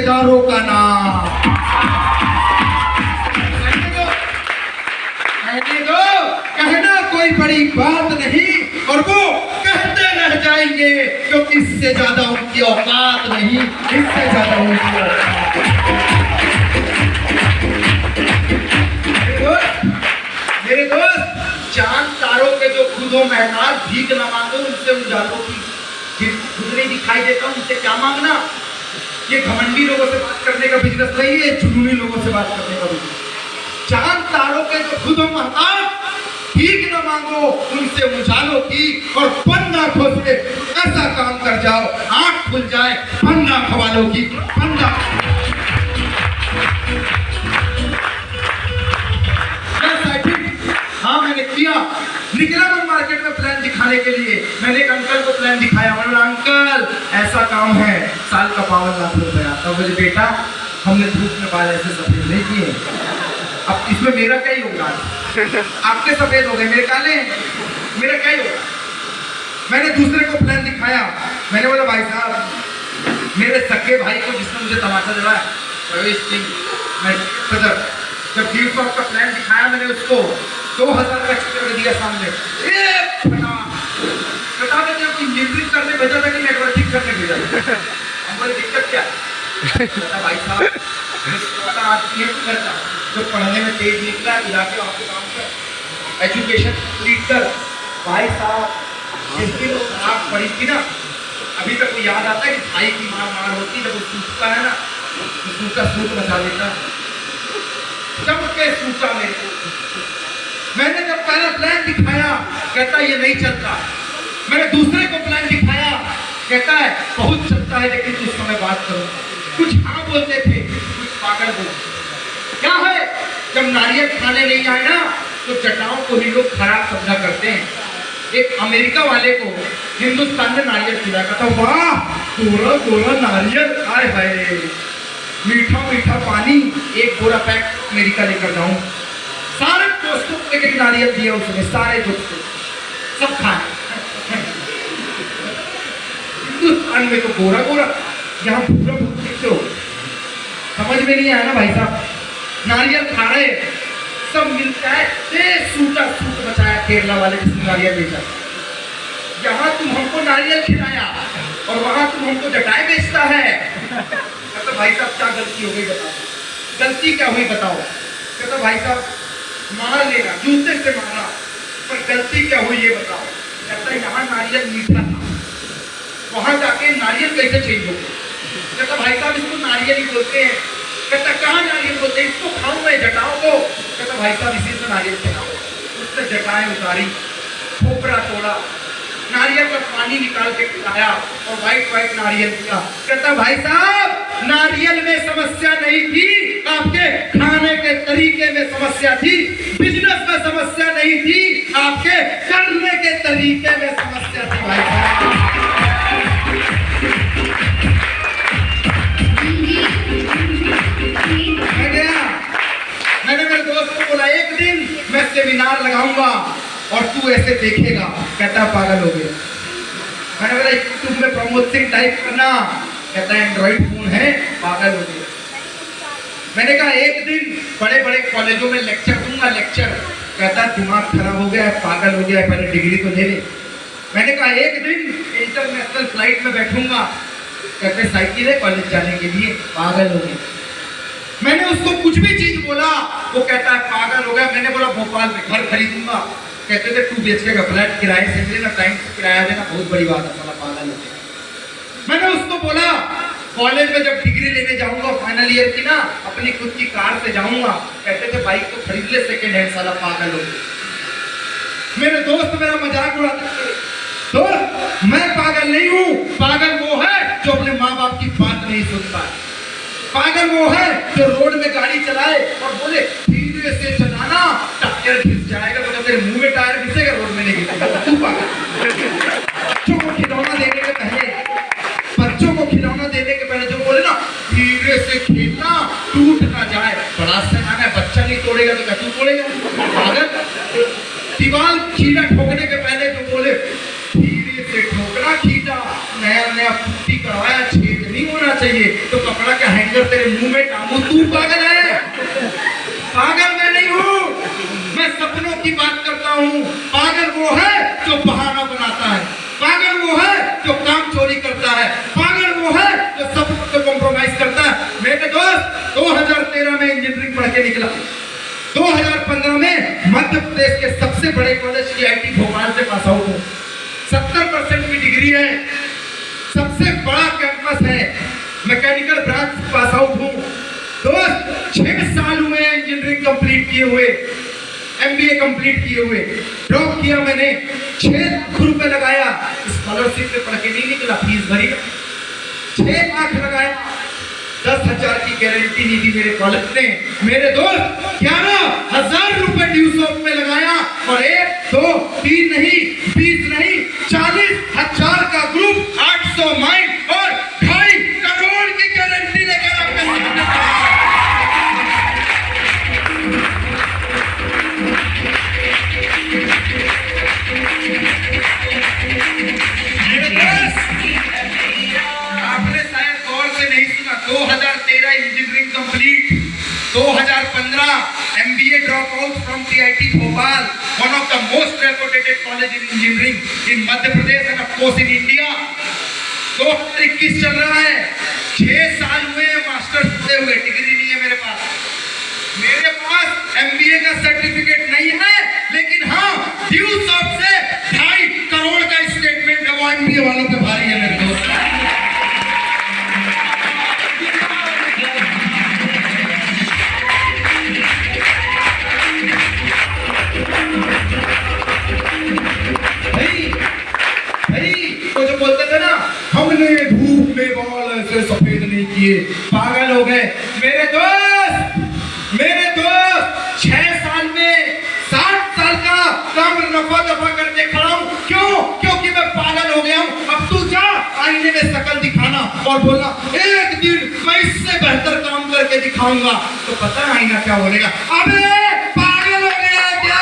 रिश्तेदारों का नाम। कहने दो, कहना कोई बड़ी बात नहीं, और वो कहते रह जाएंगे क्योंकि इससे ज्यादा उनकी औकात नहीं, इससे ज्यादा उनकी औकात। मेरे दोस्त, चांद तारों के जो खुदो महताज, भीख न मांगो उनसे उजालों की, खुद नहीं दिखाई देता उनसे क्या मांगना। ये घमंडी लोगों से बात करने का बिजनेस नहीं है, जुनूनी लोगों से बात करने का बिजनेस। चांद तारों के जो खुदो महताज, भीख न मांगो उनसे उजालों की, और बंद आंखों से ऐसा काम कर जाओ आंख खुल जाए बंद आंख वालों की। बंद हाँ मैंने किया, निकला मैं मार्केट में प्लान दिखाने के लिए। मैंने एक अंकल को प्लान दिखाया, मैंने बोला अंकल ऐसा काम है, साल का 52 लाख रुपए आता है। बोले बेटा हमने धूप में बाल ऐसे सफेद नहीं किए, अब इसमें मेरा क्या योगदान? आपके सफेद हो गए, मेरे काले, मेरा क्या योगदान? मैंने दूसरे को प्लान दिखाया, मैंने बोला भाई साहब मेरे सगे भाई को जिसने मुझे तमाशा दिलाया, मैं जब 150 का प्लान दिखाया मैंने उसको 2000 का चित्र दिया सामने, बता देते हैं नियंत्रित करने भेजा था कि नेटवर्किंग करने भेजा था। हमारी दिक्कत क्या है भाई साहब, करता जो पढ़ने में तेज निकला, इलाके आपके काम कर एजुकेशन लीड कर। भाई साहब जिस दिन आप पढ़ी थी ना, अभी तक वो याद आता है कि भाई की मार होती जब वो सूखता है ना, तो सूखा सूख बचा देता है, जब के सूखा मेरे को। मैंने जब पहला प्लान दिखाया कहता ये नहीं चलता, मैंने दूसरे को प्लान दिखाया कहता है बहुत चलता है लेकिन उस समय बात करो। कुछ हाँ बोलते थे, कुछ पागल बोलते। क्या है जब नारियल खाने नहीं आए ना तो जटाओं को ही लोग खराब समझा करते हैं। एक अमेरिका वाले को हिंदुस्तान में नारियल खिलाया था, वाह गोरा गोरा नारियल, आए हाय मीठा मीठा पानी, एक गोरा पैक अमेरिका लेकर जाऊं। सारे दोस्तों को एक नारियल दिया उसने, सारे दोस्तों सब खाए। हिंदुस्तान में तो गोरा गोरा, यहाँ भूरा भूरा, समझ में नहीं आया ना भाई साहब। नारियल खा रहे सब मिलता है, सूटा सूट बचाया केरला वाले जिसने नारियल बेचा। यहाँ तुम हमको नारियल खिलाया और वहां तुम हमको जटाए बेचता है। कहता भाई साहब क्या गलती हो गई बताओ, गलती क्या हुई बताओ। कहता भाई साहब मार लेना, जूते से मारा, पर गलती क्या हुई ये बताओ। कहता यहाँ नारियल मीठा था, वहां जाके नारियल कैसे चेंज हो गया। कहता भाई साहब इसको नारियल ही बोलते हैं। कहता कहाँ नारियल बोलते हैं, इसको खाऊं मैं जटाओं को। कहता भाई साहब इसी से नारियल खिलाओ। उसने जटाएं उतारी, खोपरा तोड़ा, नारियल का पानी निकाल के खिलाया और व्हाइट व्हाइट नारियल दिया। कहता भाई साहब नारियल में समस्या नहीं थी, आपके खाने के तरीके में समस्या थी, बिजनेस में समस्या नहीं थी, आपके करने के तरीके में समस्या थी भाई साहब। मैंने मेरे दोस्त को बोला एक दिन मैं सेमिनार लगाऊंगा और तू ऐसे देखेगा। कहता पागल हो गया। मैंने बोला यूट्यूब में प्रमोशन टाइप करना। कहता है एंड्रॉइड फोन है, पागल हो गया। मैंने कहा एक दिन बड़े बड़े कॉलेजों में लेक्चर दूंगा, लेक्चर। कहता दिमाग खराब हो गया है, पागल हो गया है, पहले डिग्री तो ले ले। मैंने कहा एक दिन इंटरनेशनल फ्लाइट में बैठूंगा। कहते साइकिल है कॉलेज जाने के लिए, पागल हो गया। मैंने उसको कुछ भी चीज बोला, वो कहता है पागल हो गया। मैंने बोला भोपाल में घर खरीदूंगा। कहते थे 2 BHK का फ्लैट किराए से मिले ना, टाइम से किराया देना बहुत बड़ी बात है, साला पागल हो गया। मैंने उसको बोला कॉलेज में जब डिग्री लेने जाऊंगा फाइनल ईयर की ना, अपनी खुद की कार से जाऊंगा। कहते थे बाइक तो खरीद ले सेकेंड हैंड, साला पागल हो गया। मेरे दोस्त मेरा मजाक उड़ाते थे। दोस्त मैं पागल नहीं हूँ, पागल वो है जो अपने माँ बाप की बात नहीं सुनता है। पागल वो है जो रोड में गाड़ी चलाए और बोले धीरे से चलाना, टायर घिस जाएगा। तो तेरे मुंह में टायर घिसेगा, रोड में नहीं घिसेगा, तू पागल। बच्चों को खिलौना देने के पहले, बच्चों को खिलौना देने के पहले जो बोले ना धीरे से खेलना, टूट ना जाए। बड़ा सयाना है, बच्चा नहीं तोड़ेगा तो क्या तू तोड़ेगा, पागल। दीवार खींचा ठोकने के पहले जो बोले धीरे से ठोकना, खींचा नया नया पुट्टी करवाया, छेद नहीं होना चाहिए, तो कपड़ा का हैंगर अगर तेरे मुंह में टांगू, तू पागल है। पागल मैं नहीं हूँ, मैं सपनों की बात करता हूँ। पागल वो है जो बहाना बनाता है, पागल वो है जो काम चोरी करता है, पागल वो है जो सपनों को कॉम्प्रोमाइज करता है। मेरे दोस्त 2013 में इंजीनियरिंग पढ़ के निकला, 2015 में मध्य प्रदेश के सबसे बड़े कॉलेज IIT भोपाल से पास आउट हूँ। 70% की डिग्री है, सबसे बड़ा कैंपस है, मैकेनिकल ब्रांच पास आउट हूँ। दोस्त 6 साल हुए इंजीनियरिंग कंप्लीट किए हुए, MBA कंप्लीट किए हुए। ड्रॉप किया मैंने, 6 लाख रुपए लगाया, स्कॉलरशिप पे पढ़ के नहीं निकला, फीस भरी, 6 लाख लगाया, 10,000 की गारंटी नहीं दी मेरे कॉलेज ने। मेरे दोस्त 11,000 रुपए ड्यू शॉप में लगाया, और 1 2 3 नहीं, 20 नहीं, 40,000 का ग्रुप, 800 माइंड और 2.5 करोड़ की गारंटी लेकर आपके सामने खड़ा। आपने शायद गौर से नहीं सुना, 2013 engineering complete, 2015 MBA drop out from IIT Bhopal, one of the most reputed college in engineering in Madhya Pradesh end of course in India. 2021 चल रहा है, 6 साल हुए मास्टर्स पूरे हुए, डिग्री नहीं है मेरे पास। मेरे पास MBA का सर्टिफिकेट नहीं है, लेकिन हाँ ड्यू शॉप से 2.5 करोड़ का स्टेटमेंट है, वो MBA वालों पे भारी है मेरे दोस्त। तो जो बोलते थे ना, हमने धूप में बाल ऐसे सफेद नहीं किए, पागल हो गए। मेरे दोस्त 6 साल में 60 साल का काम रफा दफा करके खड़ा हूँ। क्यों? क्योंकि मैं पागल हो गया हूँ। अब तू जा आईने में शक्ल दिखाना और बोलना एक दिन मैं इससे बेहतर काम करके दिखाऊंगा, तो पता है आईना क्या बोलेगा? अबे पागल हो गया क्या?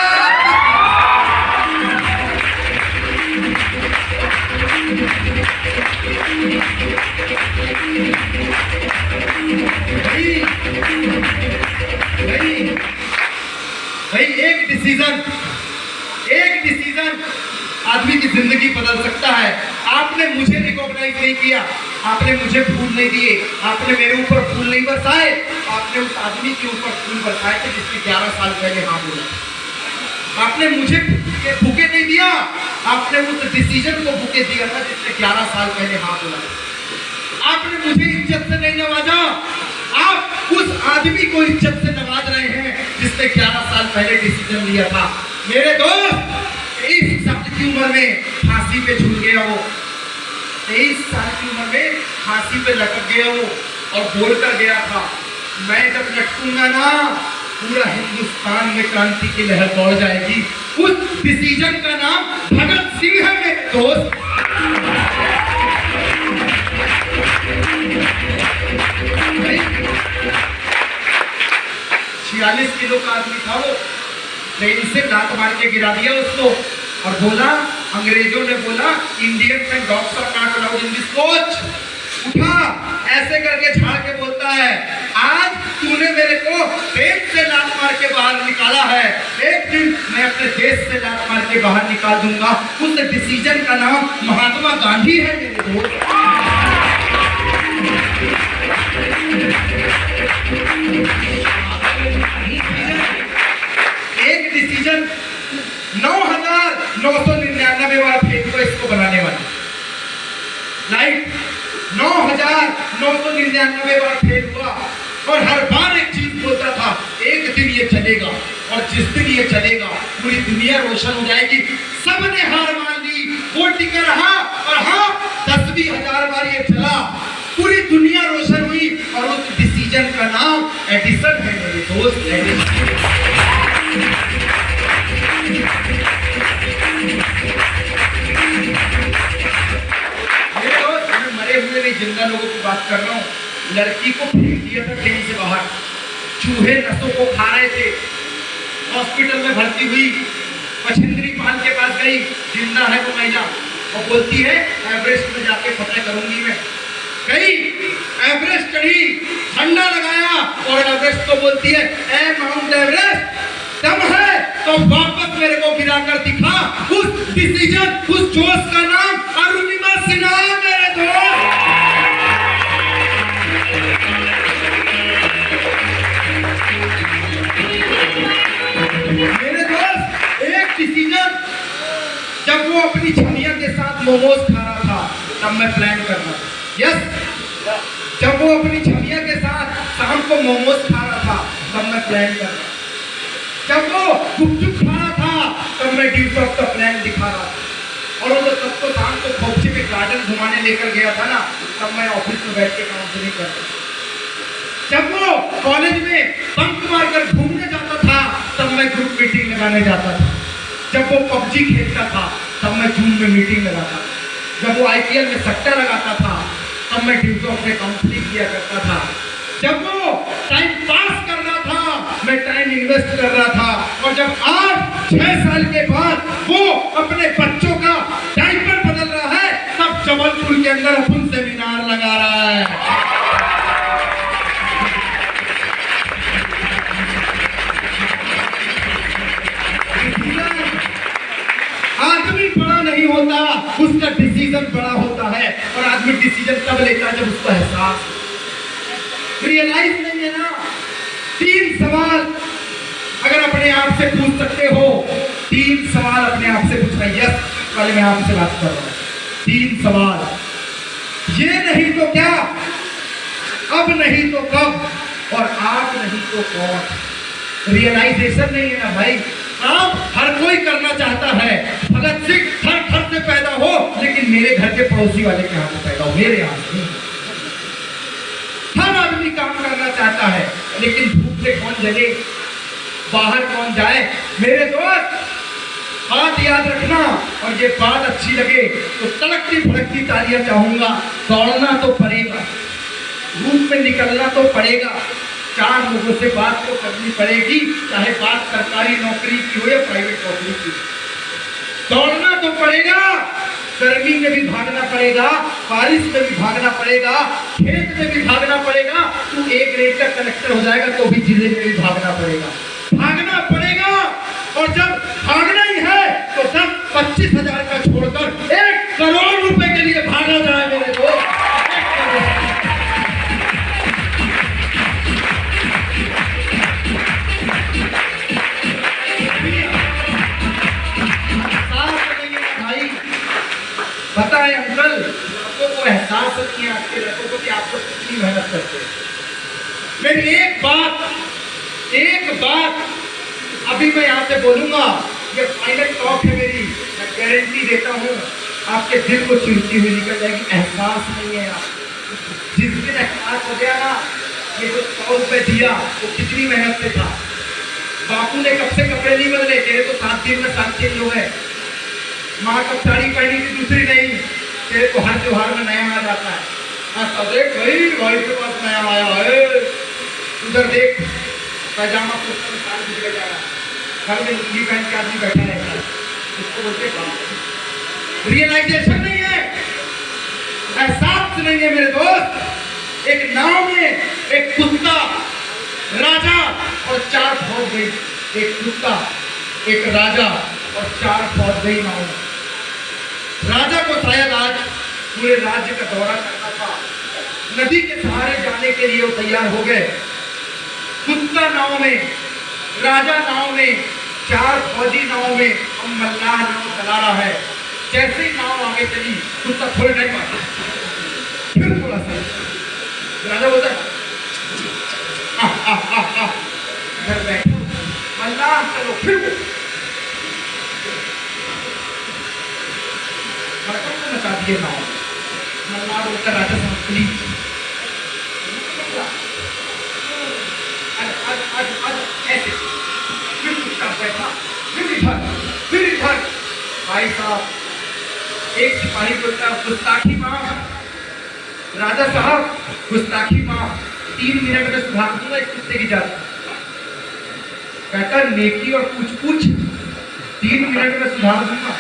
भाई एक डिसीजन आदमी की जिंदगी बदल सकता है। आपने मुझे रिकॉग्नाइज नहीं किया, आपने मुझे फूल नहीं दिए, आपने मेरे ऊपर फूल नहीं बरसाए, आपने उस आदमी के ऊपर फूल बरसाए थे जिसने 11 साल पहले हाँ बोला। आपने मुझे बुके नहीं दिया, आपने उस डिसीजन को बुके दिया था जिसने 11 साल पहले हाँ बोला। आपने मुझे इज्जत से नहीं नवाजा, आप उस आदमी को इज्जत से नवाज रहे हैं जिसने 11 साल पहले डिसीजन लिया था। मेरे दोस्त 23 साल की उम्र में फांसी पे झूल गया हो, 23 साल की उम्र में फांसी पे लटक गया हो और बोल कर गया था, मैं जब लटकूंगा ना पूरा हिंदुस्तान में क्रांति की लहर दौड़ जाएगी। उस डिसीजन का नाम भगत सिंह है मेरे दोस्त। 46 किलो का आदमी था वो, ट्रेन से लात मार के गिरा दिया उसको और बोला, अंग्रेजों ने बोला इंडियन में dogs are not allowed in this coach. उठा ऐसे करके झाड़ के बोलता है, आज तूने मेरे को देश से लात मार के बाहर निकाला है, एक दिन मैं अपने देश से लात मार के बाहर निकाल दूंगा। उस डिसीजन का नाम महात्मा गांधी है मेरे दोस्त। एक डिसीजन 9,999 बार फेंक दो इसको बनाने वाला, लाइट 9,999 बार फेल हुआ और हर बार एक चीज बोलता था, एक दिन ये चलेगा और जिस दिन ये चलेगा पूरी दुनिया रोशन हो जाएगी। सबने हार मान ली, वो टिका रहा और हाँ 10,000 बार ये चला, पूरी दुनिया रोशन हुई और उस डिसीजन का नाम एडिसन है मेरे दोस्त, एडिसन। मरे हुए नहीं, जिंदा लोगों की बात कर रहा हूँ। लड़की को फेंक दिया था ट्रेन से बाहर, चूहे नसों को खा रहे थे, हॉस्पिटल में भर्ती हुई, मछिंद्री पाल के पास गई, जिंदा है वो महिला और बोलती है एवरेस्ट में जाके फतह करूंगी मैं। गई, एवरेस्ट चढ़ी, झंडा लगाया और एवरेस्ट को बोलती है, ए माउंट एवरेस्ट दम है तो वापस मेरे को गिरा कर दिखा। उस डिसीजन, उस जोश का नाम अरुणिमा सिन्हा मेरे दोस्त। मेरे दोस्त, एक डिसीजन, जब वो अपनी छमिया के साथ मोमोज खा रहा था तब मैं प्लान कर रहा था। यस, जब वो अपनी छमिया के साथ शाम को मोमोज खा रहा था तब मैं प्लान कर रहा था। जब वो गुपचुप खा रहा था तब मैं ड्यूट ऑफ द प्लान दिखा रहा था। और वो तब तो शाम को खोपची में गार्डन घुमाने लेकर गया था ना, तब मैं ऑफिस में बैठ के काउंसलिंग कर रहा था। जब वो कॉलेज में बंक मारकर घूमने जाता था तब मैं ग्रुप मीटिंग लगाने जाता था। जब वो पबजी खेलता था तब मैं जूम में मीटिंग लगाता था। जब वो आईपीएल में सट्टा लगाता था तब मैं ड्यूटॉक में काउंसलिंग किया करता था। जब वो टाइम पास कर रहा था मैं टाइम इन्वेस्ट कर रहा था। और जब आज 6 साल के बाद वो अपने बच्चों का डायपर बदल रहा है तब जबलपुर के अंदर अपन सेमिनार लगा रहा है। आदमी बड़ा नहीं होता, उसका डिसीजन बड़ा होता है। और आदमी डिसीजन तब लेता है जब उसको एहसास रियलाइज नहीं है ना। 3 सवाल अगर अपने आप से पूछ सकते हो, 3 सवाल अपने आप से पूछना। यस, कल मैं आपसे बात कर रहा हूं। 3 सवाल, ये नहीं तो क्या, अब नहीं तो कब, और आप नहीं तो कौन। रियलाइजेशन नहीं है ना भाई। आप हर कोई करना चाहता है। भगत सिंह हर घर से पैदा हो लेकिन मेरे घर के पड़ोसी वाले के यहाँ पैदा हो, मेरे यहाँ नहीं। हर आदमी काम करना चाहता है लेकिन धूप से कौन जले, बाहर कौन जाए। मेरे दोस्त, बात याद रखना, और ये बात अच्छी लगे तो तड़कती भड़कती तालियां चाहूंगा। दौड़ना तो पड़ेगा, धूप में निकलना तो पड़ेगा, 4 लोगों से बात तो करनी पड़ेगी, चाहे बात सरकारी नौकरी की हो या प्राइवेट नौकरी की। दौड़ना तो पड़ेगा, गर्मी में भी भागना पड़ेगा, बारिश में भी भागना पड़ेगा, खेत में भी भागना पड़ेगा। तू A ग्रेड का कलेक्टर हो जाएगा तो भी जिले में भी भागना पड़ेगा, भागना पड़ेगा। और जब भागना ही है तो तब 25,000 का छोड़कर 1 करोड़ रुपए के लिए भागा जाए मेरे दोस्त। पता है अंकल, आपको को एहसास नहीं है आपके लड़कों को कि आप लोग कितनी मेहनत करते हैं। मेरी एक बात अभी मैं यहाँ से बोलूंगा, ये फाइनल टॉक है मेरी, मैं गारंटी देता हूँ आपके दिल को चुनती हुई निकल जाएगी। एहसास नहीं है आप, जिस दिन एहसास हो गया ना, ये जो 100 रुपये दिया वो कितनी मेहनत से था। बापू ने कब से कपड़े नहीं बदले, तेरे तो 7 दिन में 7 चेंज हो गए। माँ कब साड़ी पहनी थी दूसरी नहीं, तेरे को हर त्योहार में नया आ जाता है। हाँ देख भाई के पास नया आया है, उधर देख पैजामा कुर्ता में साल गुजर जा रहा है, घर में लुंगी पहन के आदमी बैठा रहता है, उसको बोलते बात। रियलाइजेशन नहीं है, एहसास नहीं है मेरे दोस्त। एक नाव में एक कुत्ता, राजा और 4 फौज गई। एक कुत्ता, एक राजा और 4 फौज गई नाव में। राजा को शायद आज पूरे राज्य का दौरा करना था, नदी के सहारे जाने के लिए वो तैयार हो गए। कुत्ता नाव में, राजा नाव में, 4 फौजी नाव में, और मल्लाह नाव चला रहा है। जैसे ही नाव आगे चली, कुत्ता थोड़े टाइम बाद फिर थोड़ा सा, राजा बोलता घर बैठो, मल्लाह चलो फिर मचा दिए नाव। मल्लाह बोलता राजा साहब प्लीज, ऐसे फिर कुत्ता बैठा, फिर इधर। भाई साहब, एक सिपाही बोलता गुस्ताखी माफ। राजा साहब गुस्ताखी माफ, 3 मिनट में सुधार दूंगा इस कुत्ते की जात। कहता नेकी और पूछ 3 मिनट में सुधार दूंगा।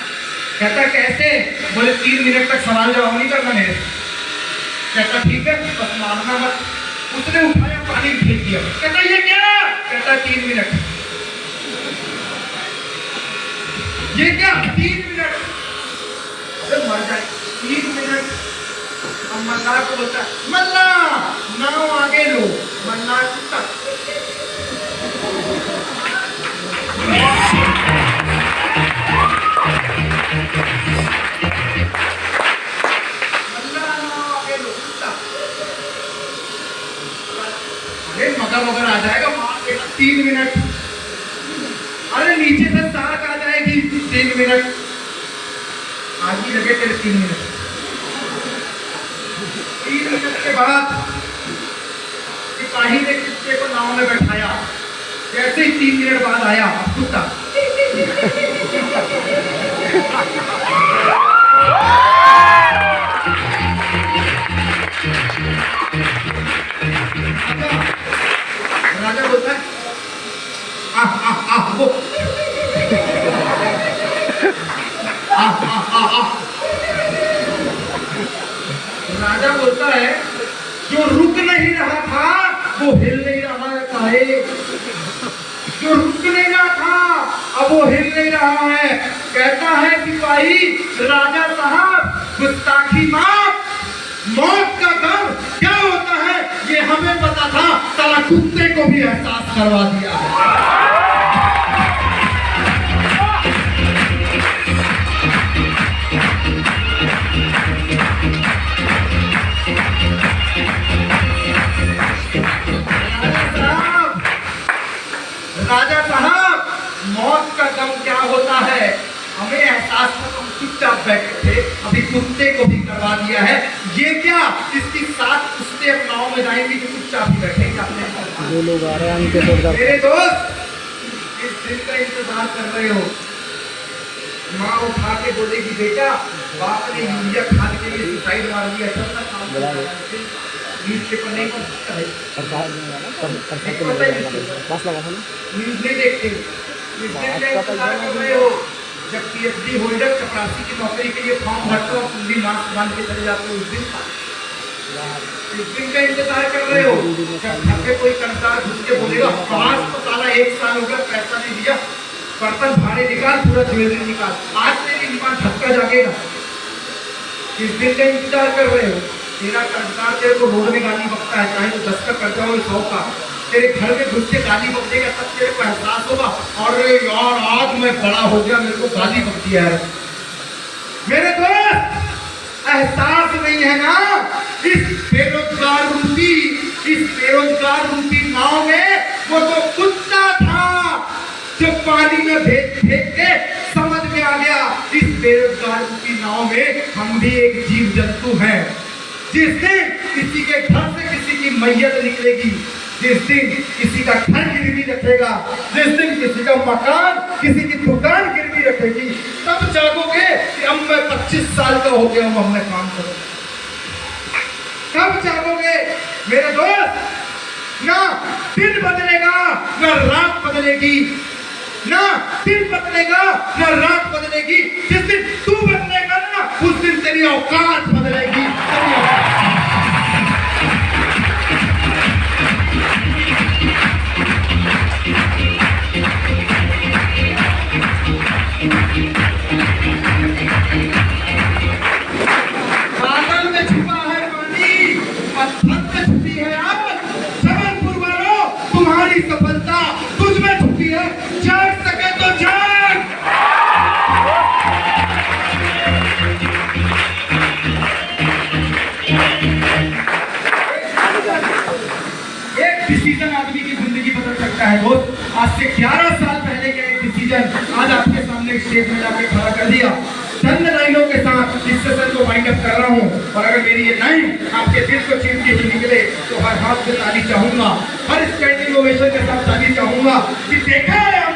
कहता कैसे? बोले 3 मिनट तक सवाल जवाब नहीं करना मेरे। कहता ठीक है, बस मारना मत। उसने उठाया, पानी में फेंक दिया। कहता ये क्या? कहता 3 मिनट। ये क्या? 3 मिनट। अरे मर जाए, 3 मिनट। अब मल्लाह को बोलता है, मल्लाह नाव आगे लो। मल्लाह कुत्ता मगर मगर आ जाएगा, मार देगा 3 मिनट। अरे नीचे से साग आ जाएगी 3 मिनट। आज ही लगे तेरे 3 मिनट। 3 मिनट के बाद सिपाही ने कुत्ते को नाव में बैठाया। जैसे ही 3 मिनट बाद आया कुत्ता राजा बोलता है वो राजा बोलता है जो रुक नहीं रहा था वो हिल नहीं रहा है। जो रुक नहीं रहा था अब वो हिल नहीं रहा है। कहता है सिपाही, राजा साहब गुस्ताखी माफ, मौत का गम क्या होता है ये हमें पता था, साला कुत्ते को भी एहसास करवा दिया है। राजा साहब मौत का गम क्या होता है हमें एहसास था, तुम चुपचाप बैठे थे, अभी कुत्ते को भी करवा दिया है। ये क्या? इसकी 7 कुत्ते अब नाव में जाएंगे जो चुपचाप ही बैठेंगे अपने। जो लोग आ रहे हैं उनके मेरे दोस्त इस दिन का इंतजार कर रहे हो। माँ उठा के बोलेगी बेटा बाप ने यूरिया खाद के लिए सुसाइड मार दिया, न्यूज पेपर नहीं पढ़ता है, न्यूज नहीं देखते। इस दिन का इंतजार कर रहे हो जब PhD होल्डर चपरासी की नौकरी के लिए फॉर्म भरते हो, तुम भी मास्क बांध के चले जाते हो। इस दिन का इंतजार कर रहे हो जब घर पे कोई कर्जदार घुस के बोलेगा आज तो साला 1 साल हो गया पैसा नहीं दिया, बर्तन भाड़े निकाल, पूरा ज्वेलरी निकाल, आज तेरी दुकान धक्का जागेगा। इस दिन का इंतजार कर रहे हो। तेरा कर्जदार तेरे को रोड में गाली बकता है, चाहे तो 10 का कर्जा हो 100 का, तेरे घर में घुस के गाली बक देगा, तब तेरे को एहसास होगा अरे यार आज मैं बड़ा हो गया, मेरे को गाली बक दिया है। मेरे दोस्त एहसास नहीं है ना इस बेरोजगार रूपी नाव में वो जो कुत्ता था जो पानी में फेंक के समझ में आ गया इस बेरोजगार रूपी नाव में हम भी एक जीव जंतु हैं। जिस दिन किसी के घर से किसी की मैयत निकलेगी, जिस दिन किसी का घर गिरवी रखेगा, जिस दिन किसी का मकान, किसी की दुकान गिरवी रखेगी, तब जागोगे कि अब मैं 25 साल का हो गया हूं, अब मैं काम करूं। कब जागोगे मेरे दोस्त? ना दिन बदलेगा ना रात बदलेगी, ना दिन बदलेगा ना रात बदलेगी। जिस दिन तू बदलेगा ना उस दिन तेरी औकात बदलेगी। बादल में छुपा है पानी, पत्थर में छुपी है आग। जबलपुर वालों तुम्हारी सफलता तुझ में छुपी है, जाग सके तो जाग। एक डिसीजन आदमी की जिंदगी बदल सकता है दोस्त। आज से 11 साल पहले का एक डिसीजन आज आपके सामने स्टेज में जाके खड़ा कर दिया। चंद लाइनों के साथ इस सेशन को वाइंड अप कर रहा हूँ, और अगर मेरी ये लाइन आपके दिल को चीरती हुई निकले तो हर हाथ से ताली चाहूंगा, हर स्टैंडिंग ओवेशन के साथ ताली चाहूंगा कि देखा है